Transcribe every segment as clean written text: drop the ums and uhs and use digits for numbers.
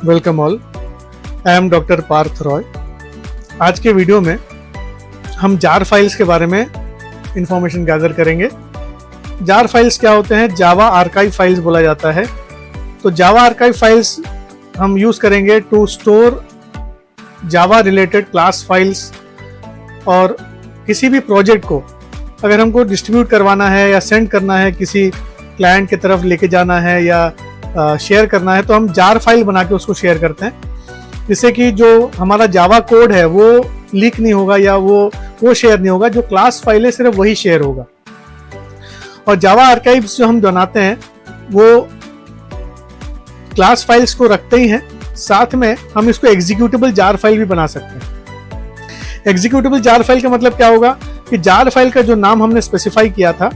Welcome all. I am doctor Parth Roy. आज के video में हम जार फाइल्स के बारे में इंफॉर्मेशन गैदर करेंगे। जार फाइल्स क्या होते हैं? जावा आर्काइव फाइल्स बोला जाता है। तो जावा आर्काइव फाइल्स हम यूज़ करेंगे to store Java related class files, और किसी भी प्रोजेक्ट को अगर हमको डिस्ट्रीब्यूट करवाना है या सेंड करना है, किसी क्लाइंट की तरफ लेके जाना है या शेयर करना है, तो हम जार फाइल बना के उसको शेयर करते हैं, जिससे कि जो हमारा जावा कोड है वो लीक नहीं होगा या वो शेयर नहीं होगा। जो क्लास फाइल है सिर्फ वही शेयर होगा। और जावा आर्काइव्स जो हम बनाते हैं वो क्लास फाइल्स को रखते ही हैं, साथ में हम इसको एग्जीक्यूटेबल जार फाइल भी बना सकते हैं। एग्जीक्यूटेबल जार फाइल का मतलब क्या होगा कि जार फाइल का जो नाम हमने स्पेसिफाई किया था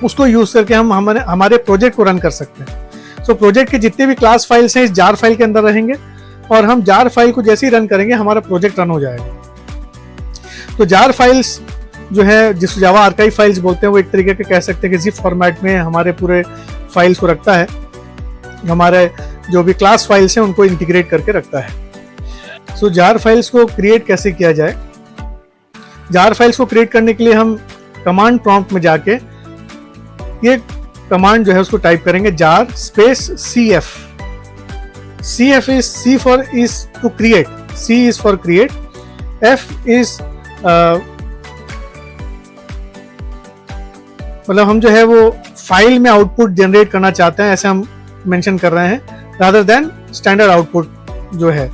उसको यूज करके हम हमारे प्रोजेक्ट को रन कर सकते हैं। सो प्रोजेक्ट के जितने भी क्लास फाइल्स हैं इस जार फाइल के अंदर रहेंगे, और हम जार फाइल को जैसे ही रन करेंगे हमारा प्रोजेक्ट रन हो जाएगा। तो जार फाइल्स जो है, जिस जावा आर्काइव फाइल्स बोलते हैं, वो एक तरीके के कह सकते हैं कि जिप फॉर्मेट में हमारे पूरे फाइल्स को रखता है, हमारे जो भी क्लास फाइल्स हैं उनको इंटीग्रेट करके रखता है। सो जार फाइल्स को क्रिएट कैसे किया जाए? जार फाइल्स को क्रिएट करने के लिए हम कमांड प्रॉम्प्ट में जाके ये कमांड जो है उसको टाइप करेंगे, jar space cf। cf is c for is to create, c is for create, f is मतलब हम जो है वो फाइल में आउटपुट जनरेट करना चाहते हैं, ऐसे हम मेंशन कर रहे हैं, रादर देन स्टैंडर्ड आउटपुट जो है।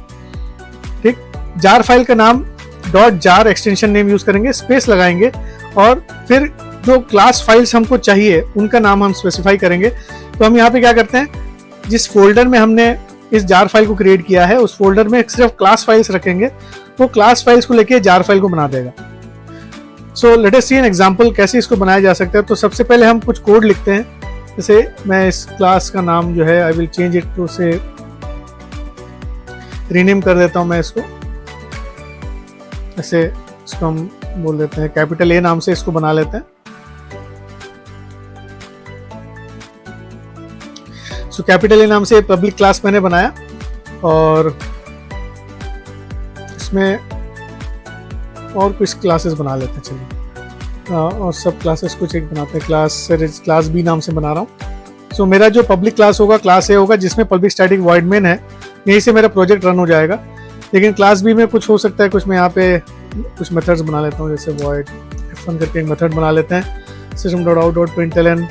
ठीक, जार फाइल का नाम .jar एक्सटेंशन नेम यूज करेंगे, स्पेस लगाएंगे, और फिर जो क्लास फाइल्स हमको चाहिए उनका नाम हम स्पेसिफाई करेंगे। तो हम यहाँ पे क्या करते हैं, जिस फोल्डर में हमने इस जार फाइल को क्रिएट किया है उस फोल्डर में सिर्फ क्लास फाइल्स रखेंगे, वो क्लास फाइल्स को लेके जार फाइल को बना देगा। So let us see an example कैसे इसको बनाया जा सकता है। तो सबसे पहले हम कुछ कोड लिखते हैं। जैसे मैं इस क्लास का नाम जो है I will change it to से रीनेम कर देता हूं मैं इसको, ऐसे इसको हम बोल देते हैं, कैपिटल ए नाम से इसको बना लेते हैं। सो कैपिटल ए नाम से पब्लिक क्लास मैंने बनाया, और इसमें और कुछ क्लासेस बना लेते हैं। चलिए, और सब क्लासेस कुछ एक बनाते हैं। क्लास बी नाम से बना रहा हूँ। सो मेरा जो पब्लिक क्लास होगा क्लास ए होगा, जिसमें पब्लिक स्टैटिक वॉइड मेन है, यहीं से मेरा प्रोजेक्ट रन हो जाएगा। लेकिन क्लास बी में कुछ हो सकता है, कुछ मैं यहाँ पे कुछ मेथड्स बना लेता हूँ, जैसे वॉइड f1 करके एक मेथड बना लेते हैं, system.out.println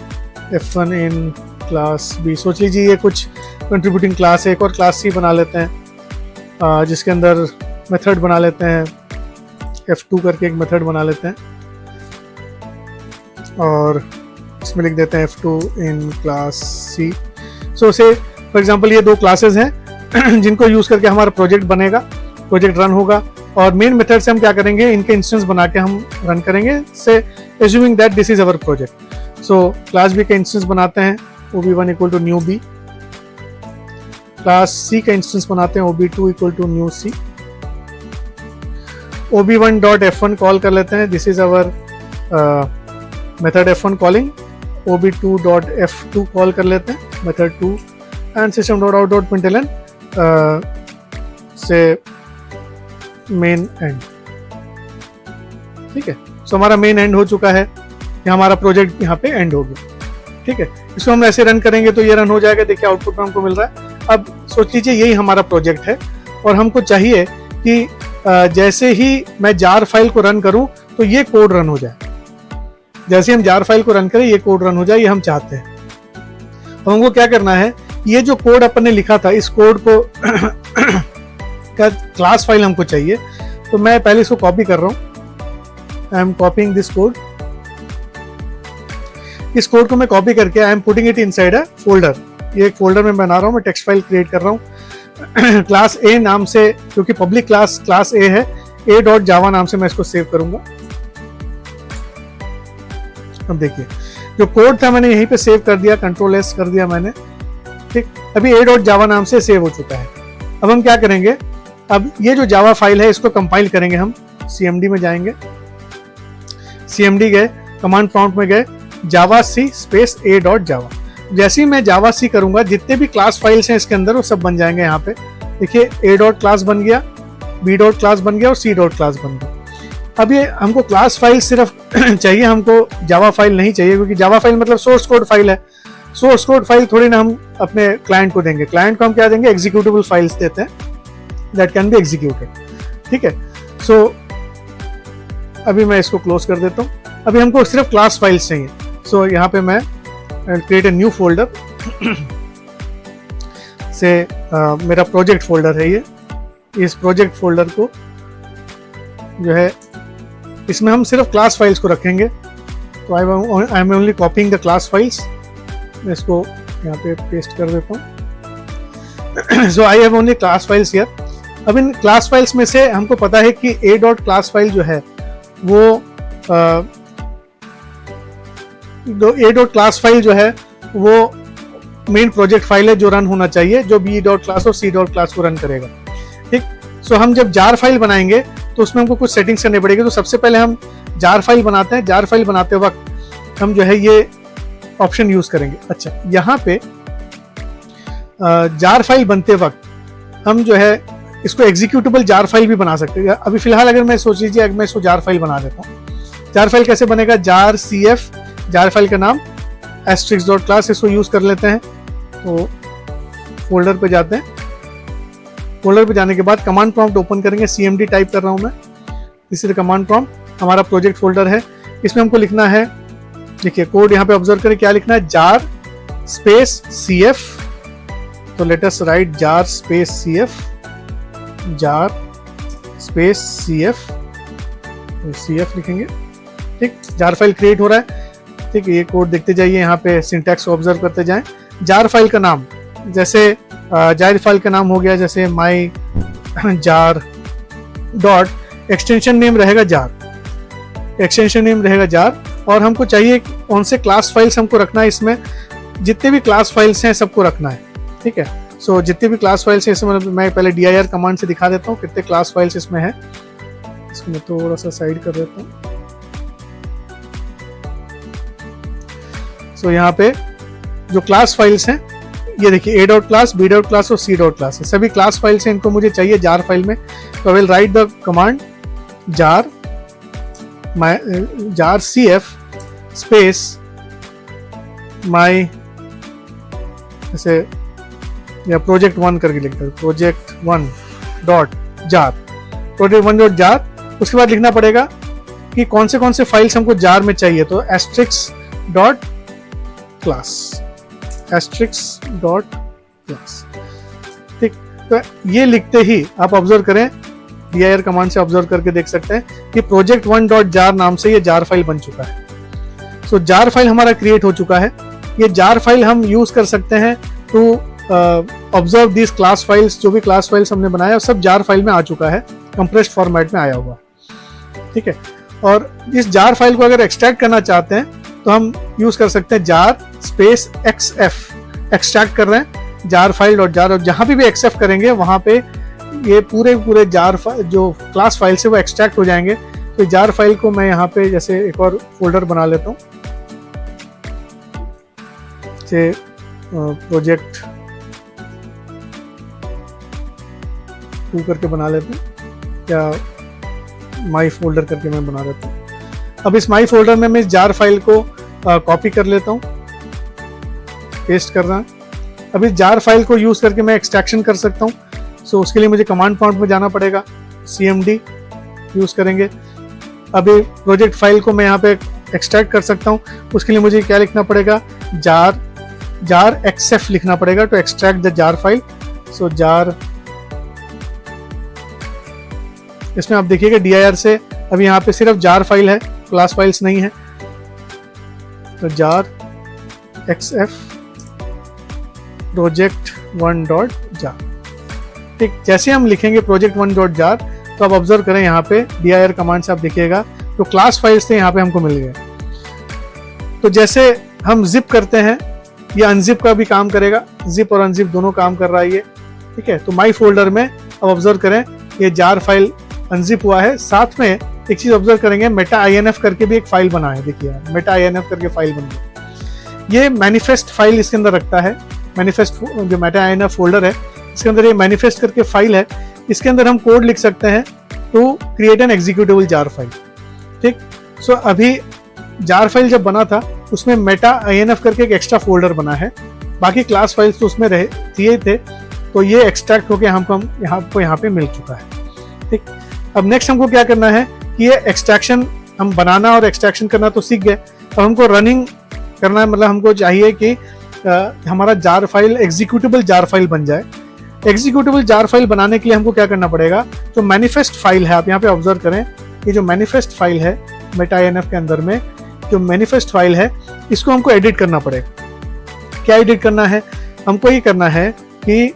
f1 in class B. सोच लीजिए ये कुछ कंट्रीब्यूटिंग क्लास है। एक और क्लास सी बना लेते हैं, जिसके अंदर मेथड बना लेते हैं, f2 करके एक मेथड बना लेते हैं, और इसमें लिख देते हैं f2 इन क्लास सी। सो से फॉर एग्जांपल ये दो क्लासेस हैं जिनको यूज करके हमारा प्रोजेक्ट बनेगा, प्रोजेक्ट रन होगा। और मेन मेथड से हम क्या करेंगे, इनके इंस्टेंस बना के हम रन करेंगे, say assuming that this is our project. So class B का इंस्टेंस बनाते हैं, ob1 equal to new B. Class C का इंस्टेंस बनाते हैं, ob2 equal to new C. ob1 dot f1 call कर लेते हैं, this is our method f1 calling. ob2 dot f2 call कर लेते हैं, मेथड 2, एंड system.out.println से मेन एंड। ठीक है, सो हमारा मेन एंड हो चुका है, हमारा प्रोजेक्ट यहाँ पे एंड हो गया। ठीक है, इसको हम ऐसे रन करेंगे तो ये रन हो जाएगा। देखिए आउटपुट में हमको मिल रहा है। अब सोच लीजिए यही हमारा प्रोजेक्ट है, और हमको चाहिए कि जैसे ही मैं जार फाइल को रन करूं तो ये कोड रन हो जाए। जैसे हम जार फाइल को रन करें ये कोड रन हो जाए, ये हम चाहते हैं। तो हमको क्या करना है, ये जो कोड अपन ने लिखा था, इस कोड को का क्लास फाइल हमको चाहिए। तो मैं पहले इसको कॉपी कर रहा हूं। I am कॉपिंग this code. इस कोड को मैं कॉपी करके I am putting it inside a folder. ये एक फोल्डर में बना रहा हूं, मैं टेक्स्ट फाइल क्रिएट कर रहा हूं क्लास ए नाम से, क्योंकि पब्लिक क्लास ए है, a.java नाम से मैं इसको सेव करूंगा। अब देखिए जो कोड था मैंने यहीं पे सेव कर दिया, कंट्रोल एस कर दिया मैंने। ठीक, अभी a.java नाम से सेव हो चुका है। अब हम क्या करेंगे, अब ये जो जावा फाइल है इसको कंपाइल करेंगे। हम cmd में जाएंगे, cmd गए, कमांड प्रॉम्प्ट में गए, जावा सी स्पेस a.java। जैसे ही मैं जावा सी करूंगा जितने भी क्लास फाइल्स हैं इसके अंदर वो सब बन जाएंगे। यहाँ पे देखिए ए डॉट क्लास बन गया, बी डॉट क्लास बन गया और सी डॉट क्लास बन गया। अब ये हमको क्लास फाइल सिर्फ चाहिए, हमको जावा फाइल नहीं चाहिए, क्योंकि जावा फाइल मतलब सोर्स कोड फाइल है। सोर्स कोड फाइल थोड़ी ना हम अपने क्लाइंट को देंगे, क्लाइंट को हम क्या देंगे, एग्जीक्यूटेबल फाइल्स देते हैं दैट कैन बी एग्जीक्यूटेड। ठीक है, सो अभी मैं इसको क्लोज कर देता हूँ। अभी हमको सिर्फ क्लास फाइल्स चाहिए। सो यहाँ पे मैं क्रिएट ए न्यू फोल्डर से मेरा प्रोजेक्ट फोल्डर है ये। इस प्रोजेक्ट फोल्डर को जो है इसमें हम सिर्फ क्लास फाइल्स को रखेंगे। तो I am only copying the class files. मैं इसको यहाँ पे पेस्ट कर देता हूँ। So I have only class files here. अब इन क्लास फाइल्स में से हमको पता है कि ए डॉट क्लास फाइल जो है वो ए डॉट क्लास फाइल जो है वो मेन प्रोजेक्ट फाइल है जो रन होना चाहिए, जो बी डॉट क्लास और सी डॉट क्लास को रन करेगा। ठीक, सो हम जब जार फाइल बनाएंगे तो उसमें हमको कुछ सेटिंग्स करनी पड़ेगी। तो सबसे पहले हम जार फाइल बनाते हैं। जार फाइल बनाते वक्त हम जो है ये ऑप्शन यूज करेंगे। अच्छा, यहाँ पे जार फाइल बनते वक्त हम जो है इसको एग्जीक्यूटेबल जार फाइल भी बना सकते हैं। अभी फिलहाल अगर मैं सोच लीजिए, अगर मैं इसको जार फाइल बना देता हूँ। जार फाइल कैसे बनेगा, जार CF, जार फाइल का नाम एस्ट्रिक्स डॉट क्लास, इसको यूज कर लेते हैं। तो फोल्डर पे जाते हैं। फोल्डर पे जाने के बाद कमांड प्रॉम्प्ट ओपन करेंगे। CMD टाइप कर रहा हूँ मैं, इसी तरह कमांड प्रॉम्प्ट। हमारा प्रोजेक्ट फोल्डर है, इसमें हमको लिखना है, देखिए कोड यहाँ पे ऑब्जर्व करें क्या लिखना है, जार स्पेस CF। तो let us right jar space CF, jar space CF लिखेंगे। ठीक, जार फाइल क्रिएट हो रहा है। ठीक, ये कोड देखते जाइए, यहाँ पे सिंटैक्स को ऑब्जर्व करते जाएं। जार फाइल का नाम, जैसे जार फाइल का नाम हो गया जैसे माई जार डॉट, एक्सटेंशन नेम रहेगा जार, एक्सटेंशन नेम रहेगा जार। और हमको चाहिए कौन से क्लास फाइल्स हमको रखना है, इसमें जितने भी क्लास फाइल्स हैं सबको रखना है। ठीक है, सो जितने भी क्लास फाइल्स हैं इसमें मैं पहले dir कमांड से दिखा देता हूँ कितने क्लास फाइल्स इसमें है। इसको मैं थोड़ा सा साइड कर देता हूँ। सो यहाँ पे जो क्लास फाइल्स हैं ये देखिए A dot class, B dot class और सी डॉट क्लास है, सभी क्लास फाइल्स हैं। इनको मुझे चाहिए जार फाइल में। तो I will write the command jar jar CF space my, जैसे या प्रोजेक्ट 1 करके लिखते हैं, project 1 dot jar, project 1 dot jar. उसके बाद लिखना पड़ेगा कि कौन से फाइल्स हमको जार में चाहिए। तो asterisk dot class, asterisk dot class. ठीक, तो ये लिखते ही आप ऑब्जर्व करें, dir कमांड से ऑब्जर्व करके देख सकते हैं कि प्रोजेक्ट 1 डॉट जार नाम से ये जार फाइल बन चुका है। सो जार फाइल हमारा क्रिएट हो चुका है। ये जार फाइल हम यूज कर सकते हैं to observe this class files. जो भी क्लास फाइल्स हमने बनाया सब जार फाइल में आ चुका है, कंप्रेस्ड फॉर्मेट में आया हुआ। ठीक है, और इस जार फाइल को अगर एक्सट्रैक्ट करना चाहते हैं तो हम यूज कर सकते हैं जार स्पेस XF। एक्सट्रैक्ट कर रहे हैं जार फाइल डॉट जार, और जहां भी XF करेंगे वहां पे ये पूरे जार जो क्लास फाइल से वो एक्सट्रैक्ट हो जाएंगे। तो जार फाइल को मैं यहाँ पे जैसे एक और फोल्डर बना लेता हूँ, जैसे प्रोजेक्ट 2 करके बना लेते हैं, या माई फोल्डर करके मैं बना लेता हूँ। अब इस माई फोल्डर में मैं इस जार फाइल को कॉपी कर लेता हूँ, पेस्ट कर रहा है। अब इस जार फाइल को यूज करके मैं एक्सट्रैक्शन कर सकता हूँ। सो उसके लिए मुझे कमांड प्रॉम्प्ट में जाना पड़ेगा, CMD यूज करेंगे। अभी प्रोजेक्ट फाइल को मैं यहाँ पे एक्सट्रैक्ट कर सकता हूँ। उसके लिए मुझे क्या लिखना पड़ेगा, जार XF लिखना पड़ेगा to extract the jar file. So jar, इसमें आप देखिएगा dir से अभी यहाँ पे सिर्फ जार फाइल है, क्लास फाइल्स नहीं है। तो jar XF project 1 dot jar. ठीक, जैसे हम लिखेंगे प्रोजेक्ट 1 डॉट जार तो आप ऑब्जर्व करें यहाँ पे dir कमांड से आप देखिएगा तो क्लास फाइल्स थे यहाँ पे हमको मिल गए। तो जैसे हम जिप करते हैं ये अनजिप का भी काम करेगा, जिप और अनजिप दोनों काम कर रहा है ये। ठीक है, तो माई फोल्डर में अब ऑब्जर्व करें ये जार फाइल अनजिप हुआ है। साथ में एक चीज ऑब्जर्व करेंगे, मेटा INF करके भी एक फाइल बना है। देखिए मेटा INF करके फाइल बन गई। ये मैनिफेस्ट फाइल इसके अंदर रखता है। मैनिफेस्ट जो मेटा INF फोल्डर है, इसके अंदर ये मैनिफेस्ट करके फाइल है, इसके अंदर हम कोड लिख सकते हैं to create an executable jar file. ठीक, सो अभी जार फाइल जब बना था उसमें मेटा INF करके एक एक्स्ट्रा फोल्डर बना है, बाकी क्लास फाइल्स तो उसमें रहे थे, तो ये एक्सट्रैक्ट होकर हमको यहाँ पे मिल चुका है। ठीक, अब नेक्स्ट हमको क्या करना है कि ये एक्सट्रैक्शन हम बनाना और एक्सट्रैक्शन करना तो सीख गए, अब हमको रनिंग करना है, मतलब हमको चाहिए कि हमारा jar file executable jar file बन जाए। एग्जीक्यूटेबल जार फाइल बनाने के लिए हमको क्या करना पड़ेगा, जो मैनिफेस्ट फाइल है, आप यहाँ पे ऑब्जर्व करें, ये जो मैनिफेस्ट फाइल है मेटा INF के अंदर में जो मैनिफेस्ट फाइल है, इसको हमको एडिट करना पड़ेगा। क्या एडिट करना है, हमको ये करना है कि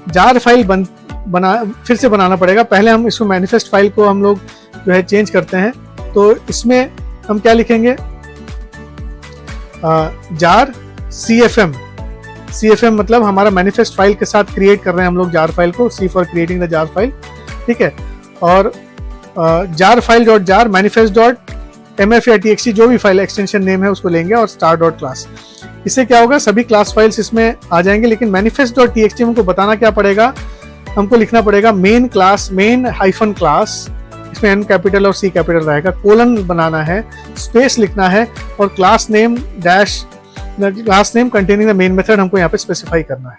जार फाइल फिर से बनाना पड़ेगा। पहले हम इसको मैनिफेस्ट फाइल को हम लोग जो है चेंज करते हैं, तो इसमें हम क्या लिखेंगे, जार CFM मतलब हमारा मैनिफेस्ट फाइल के साथ क्रिएट कर रहे हैं हम लोग जार फाइल को, C for creating the jar file. ठीक है, और jar file dot jar manifest dot MF या TXT जो भी फाइल एक्सटेंशन नेम है उसको लेंगे, और स्टार डॉट क्लास। इससे क्या होगा, सभी क्लास फाइल्स इसमें आ जाएंगे, लेकिन मैनिफेस्ट डॉट TXT हमको बताना क्या पड़ेगा, हमको लिखना पड़ेगा main class, main hyphen class, इसमें N कैपिटल और C कैपिटल रहेगा, कोलन बनाना है, स्पेस लिखना है, और class name dash class name containing the main method हमको यहाँ पे स्पेसिफाई करना है।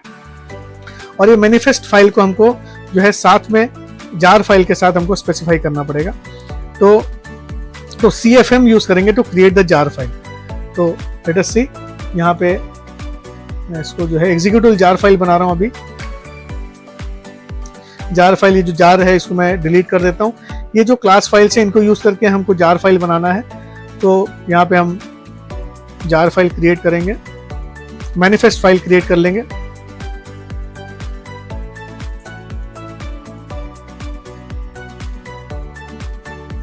और ये मैनिफेस्ट फाइल को हमको जो है साथ में जार फाइल के साथ हमको स्पेसिफाई करना पड़ेगा। तो CFM यूज करेंगे to create the jar file. तो लेट अस सी, यहाँ पे मैं इसको जो है एग्जीक्यूटिव जार फाइल बना रहा हूँ। अभी जार फाइल, ये जो जार है इसको मैं डिलीट कर देता हूँ। ये जो क्लास फाइल्स है इनको यूज करके हमको जार फाइल बनाना है, तो यहाँ पे हम जार फाइल क्रिएट करेंगे, मैनिफेस्ट फाइल क्रिएट कर लेंगे।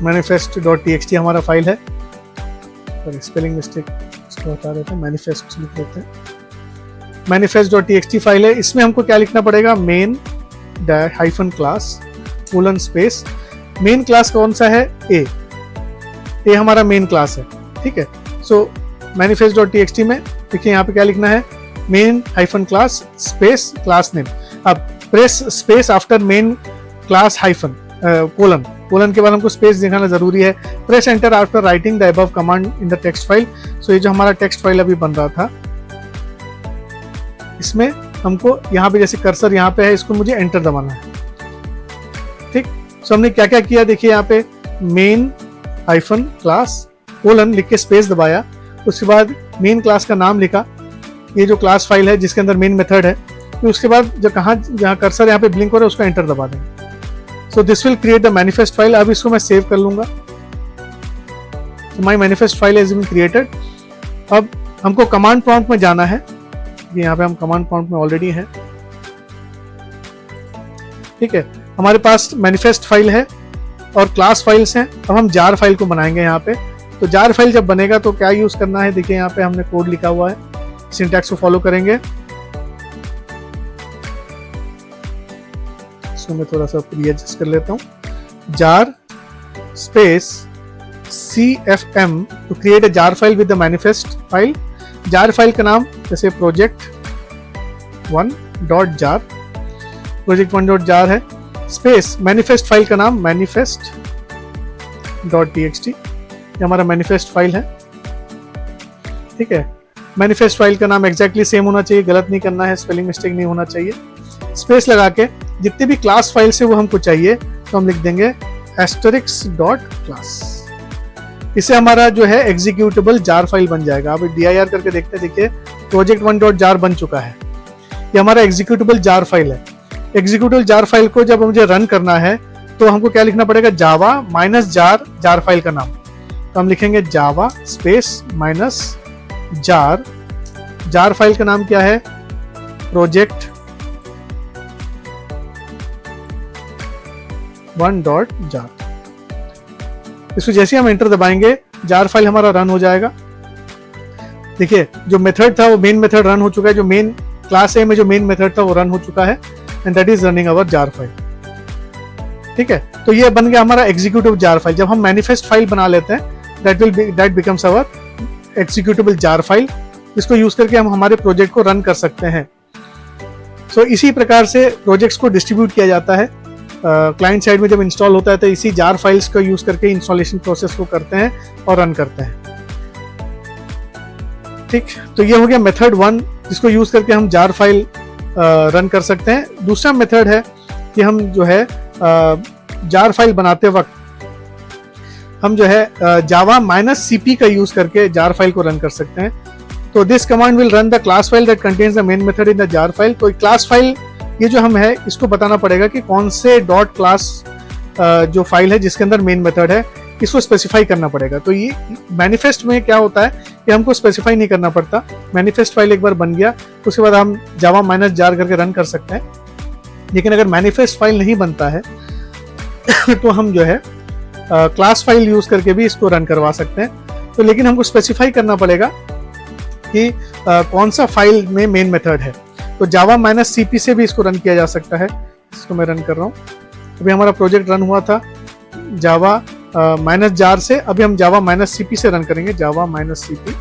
manifest.txt हमारा फाइल है, पर स्पेलिंग मिस्टेक इसको हटा देते हैं, मैनिफेस्ट लिख देते हैं। manifest.txt फाइल है, इसमें हमको क्या लिखना पड़ेगा, main hyphen class colon space, main class कौन सा है, ए हमारा मेन क्लास है। ठीक है, सो manifest.txt में देखिए यहाँ पे क्या लिखना है, main hyphen class space class name. अब press space after main class hyphen colon के बाद हमको स्पेस दिखाना जरूरी है। Press enter after writing the above command in the text file. So ये जो हमारा टेक्स्ट फाइल अभी बन रहा था, इसमें हमको यहाँ पे जैसे कर्सर यहाँ पे है, इसको मुझे एंटर दबाना है। ठीक, सो हमने क्या क्या किया, देखिए यहाँ पे मेन हाइफन क्लास कोलन लिख के स्पेस दबाया, उसके बाद मेन क्लास का नाम लिखा, ये जो क्लास फाइल है जिसके अंदर मेन मेथड है, तो उसके बाद जो जहाँ कर्सर यहाँ पे ब्लिंक हो रहा है उसको एंटर दबा देंगे। So this will create the manifest file. अब इसको मैं सेव कर लूंगा, my manifest file has been created. अब हमको कमांड प्रॉम्प्ट में जाना है, यहाँ पे हम कमांड प्रॉम्प्ट में ऑलरेडी हैं। ठीक है, हमारे पास मैनिफेस्ट फाइल है और क्लास फाइल्स हैं। अब हम जार फाइल को बनाएंगे यहाँ पे। तो जार फाइल जब बनेगा तो क्या यूज करना है, देखिए यहाँ पे हमने कोड लिखा हुआ है, सिंटैक्स को फॉलो करेंगे। इसको मैं थोड़ा सा रीएडजस्ट कर लेता हूँ। Jar space CFM to create a jar file with the manifest file. Jar file का नाम जैसे project1.jar, project1.jar है, स्पेस मैनिफेस्ट फाइल का नाम manifest.txt, ये हमारा मैनिफेस्ट फाइल है। ठीक है, मैनिफेस्ट फाइल का नाम एग्जैक्टली सेम होना चाहिए, गलत नहीं करना है, स्पेलिंग मिस्टेक नहीं होना चाहिए। स्पेस लगा के जितने भी क्लास फाइल से वो हमको चाहिए तो हम लिख देंगे *class। इससे हमारा जो है एग्जीक्यूटेबल जार फाइल बन जाएगा। अब dir करके देखते हैं, देखिए project1.jar बन चुका है, ये हमारा एग्जीक्यूटेबल जार फाइल है। एग्जीक्यूटेबल जार फाइल को जब मुझे रन करना है तो हमको क्या लिखना पड़ेगा, जावा माइनस जार फाइल का नाम। तो हम लिखेंगे Java space minus jar file का नाम क्या है, project1.jar। इसको जैसे हम एंटर दबाएंगे जार फाइल हमारा रन हो जाएगा। देखिए जो मेथड था वो मेन मेथड रन हो चुका है, जो मेन क्लास ए में जो मेन मेथड था वो रन हो चुका है, and that is running our jar file. ठीक है, तो ये बन गया हमारा एग्जीक्यूटिव जार फाइल। जब हम मैनिफेस्ट फाइल बना लेते हैं that becomes our executable jar file, जिसको यूज करके हम हमारे प्रोजेक्ट को रन कर सकते हैं। सो इसी प्रकार से प्रोजेक्ट्स को डिस्ट्रीब्यूट किया जाता है। क्लाइंट साइड में जब इंस्टॉल होता है तो इसी जार फाइल्स का यूज करके इंस्टॉलेशन प्रोसेस को करते हैं और रन करते हैं। ठीक, तो ये हो गया मेथड 1, जिसको यूज करके हम जार फाइल रन कर सकते हैं। दूसरा मेथड है कि हम जो है जार फाइल बनाते वक्त हम जो है जावा -cp का यूज करके जार फाइल को रन कर सकते हैं। तो this command will run the class file that contains the main method in the jar file. तो क्लास फाइल ये जो हम है इसको बताना पड़ेगा कि कौन से डॉट क्लास जो फाइल है जिसके अंदर मेन मेथड है, इसको स्पेसिफाई करना पड़ेगा। तो ये मैनिफेस्ट में क्या होता है कि हमको स्पेसिफाई नहीं करना पड़ता। मैनिफेस्ट फाइल एक बार बन गया उसके बाद हम जावा -jar करके रन कर सकते हैं। लेकिन अगर मैनिफेस्ट फाइल नहीं बनता है तो हम जो है क्लास फाइल यूज करके भी इसको रन करवा सकते हैं। तो लेकिन हमको स्पेसिफाई करना पड़ेगा कि कौन सा फाइल में मेन मेथड है। तो जावा -cp से भी इसको रन किया जा सकता है। इसको मैं रन कर रहा हूँ। अभी हमारा प्रोजेक्ट रन हुआ था जावा -jar से, अभी हम जावा -cp से रन करेंगे। जावा -cp,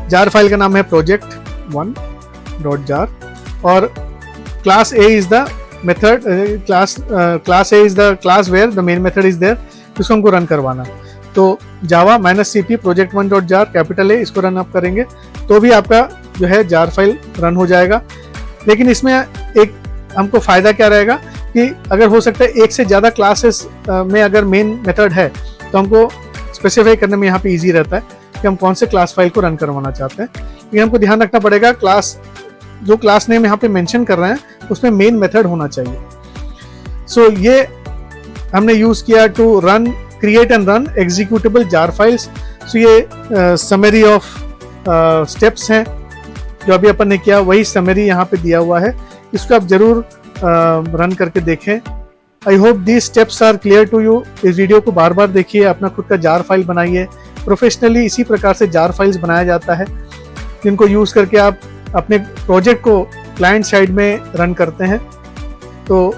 जार फाइल का नाम है project1.jar और class A is the method, class A is the class where the main method is there. इसको हमको रन करवाना। तो Java -cp project1.jar capital A, इसको रन अप करेंगे तो भी आपका जो है जार फाइल रन हो जाएगा। लेकिन इसमें एक हमको फायदा क्या रहेगा कि अगर हो सकता है एक से ज्यादा क्लासेस में अगर मेन मेथड है तो हमको स्पेसिफाई करने में यहाँ पे इजी रहता है कि हम कौन से क्लास फाइल को रन करवाना चाहते हैं। ये हमको ध्यान रखना पड़ेगा, क्लास जो क्लास नेम यहाँ पे मेंशन कर रहे हैं उसमें मेन मेथड होना चाहिए। सो ये हमने यूज किया to run, create and run executable jar files. So ये समरी ऑफ स्टेप्स हैं जो अभी अपन ने किया, वही समरी यहाँ पे दिया हुआ है। इसको आप जरूर रन करके देखें। I hope these steps are clear to you. इस वीडियो को बार बार देखिए, अपना खुद का जार फाइल बनाइए। प्रोफेशनली इसी प्रकार से जार फाइल्स बनाया जाता है जिनको यूज करके आप अपने प्रोजेक्ट को क्लाइंट साइड में रन करते हैं। तो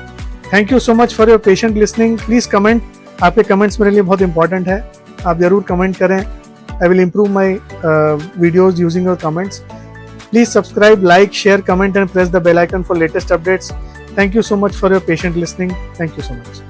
thank you so much for your patient listening. Please comment, आपके कमेंट्स मेरे लिए बहुत इंपॉर्टेंट है, आप जरूर कमेंट करें। I will improve my videos using your comments. Please subscribe, like, share, comment and press the bell icon for latest updates. Thank you so much for your patient listening. Thank you so much.